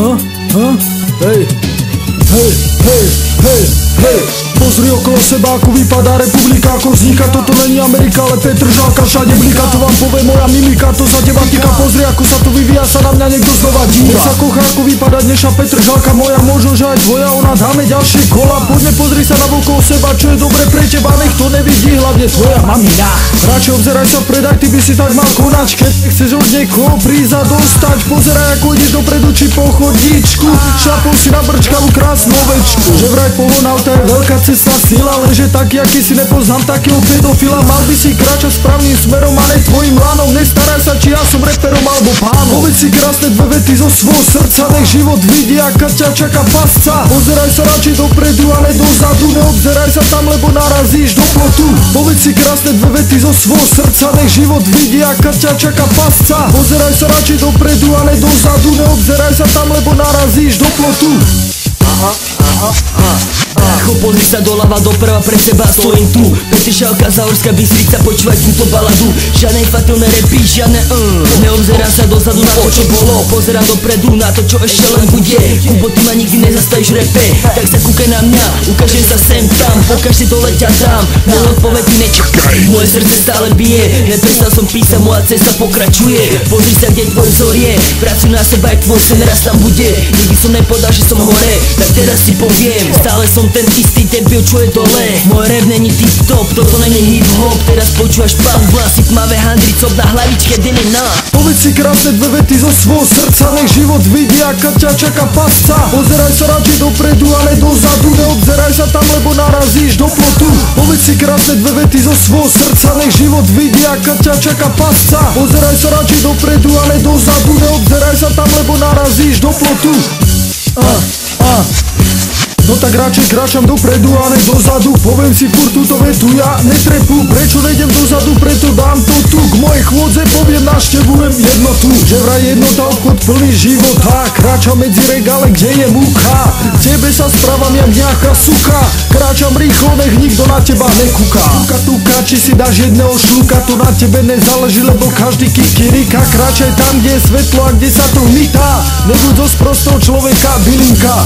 Hej, hej, hej, hej, hej. Pozri okolo seba, ako vypadá republika, ako vzniká. Toto není Amerika, ale Petržalka všade blíka. To vám povie moja mimika, to za teba týka. Pozri, ako sa to vyvíja, sa na mňa niekto znova díva. Nech sa kochá, ako vypadá dneša Petržalka moja. Možno, že aj tvoja, ona dáme ďalšie kola. Poďme, pozri sa na okolo seba, čo je dobre pre teba. Nech to nevidí, hlavne tvoja mamina. Radšej obzeraj sa vpred, ty by si tak mal konať. Keď chceš od niekoho prísť a dostať. Pozeraj, ako ideš dopredu, či po chodíčku. Šlapol si na brčkavú krásnu ovečku. Že vraj pohon auta je veľká cestná sila, lenže taký, aký si nepoznám takého pedofila. Mal by si kráčať správnym smerom a ne tvojim lánom. Nestaraj sa, či ja som reperom alebo pánom. Povedz si krásne dve vety zo svojho srdca, nech život vidí, aká ťa čaká pasca. Pozeraj sa radšej dopredu a ne dozadu, neobzeraj sa tam, lebo narazíš do plotu. Povedz si krásne dve vety zo svojho srdca, nech život vidí, aká ťa čaká pasca. Pozeraj sa radšej dopredu a ne dozadu, neobzeraj sa tam, lebo narazíš do plotu. Brácho, pozri sa doľava, doprava, pre seba stojím tu. Petržalka, Záhorská Bystrica, počúvať túto baladu. Žiadnej fatilné repy, žiadne neobzerám sa dozadu na to, čo bolo. Pozerám dopredu na to, čo ešte len bude. Kubo, ty ma nikdy nezastavíš repe, tak sa kúkaj na mňa. Ukážem sa sem tam, pokažte dole ťa dám. Môj odpoveď mi nečakaj, moje srdce stále bije. Neprestal som písať, moja cesta pokračuje. Pozri sa, kde tvoj vzor je, pracuj na seba, aj tvoj sen raz tam bude. Nikdy som nepodal, že som hore, tak teraz si poviem, stále som ten istý debil, čo je dole. Môj rap není tip-top, toto není hip-hop. Teraz počúvaš pán vlasy, tmavé handry, cop na hlavičke, DNA. Povedz si krásne dve vety zo svojho srdca, nech život vidí, aká ťa čaká pasca. Pozeraj sa radšej dopredu a ne dozadu, neobzeraj sa tam, lebo narazíš do plotu. Povedz si krásne dve vety zo svojho srdca, nech život vidí, aká ťa čaká pasca. Pozeraj sa radšej dopredu a ne dozadu, neobzeraj sa tam, lebo narazíš do plotu. No tak radšej kráčam dopredu a ne dozadu. Poviem si furt túto vetu, ja netrepu. Prečo nejdem dozadu, preto dám to tu. K mojej chôdze poviem, navštevujem jednotu. Že vraj jednota, obchod plný života. Kráčam medzi regále, kde je múka. Tebe sa správam jak nejaká suka. Kráčam rýchlo, nech nikto na teba nekúka. Tuka, či si dáš jedného šlúka, to na tebe nezáleží, lebo každý kikirika. Kráčaj tam, kde je svetlo a kde sa to hmytá. Nebuď zo sprostého človeka bylinka.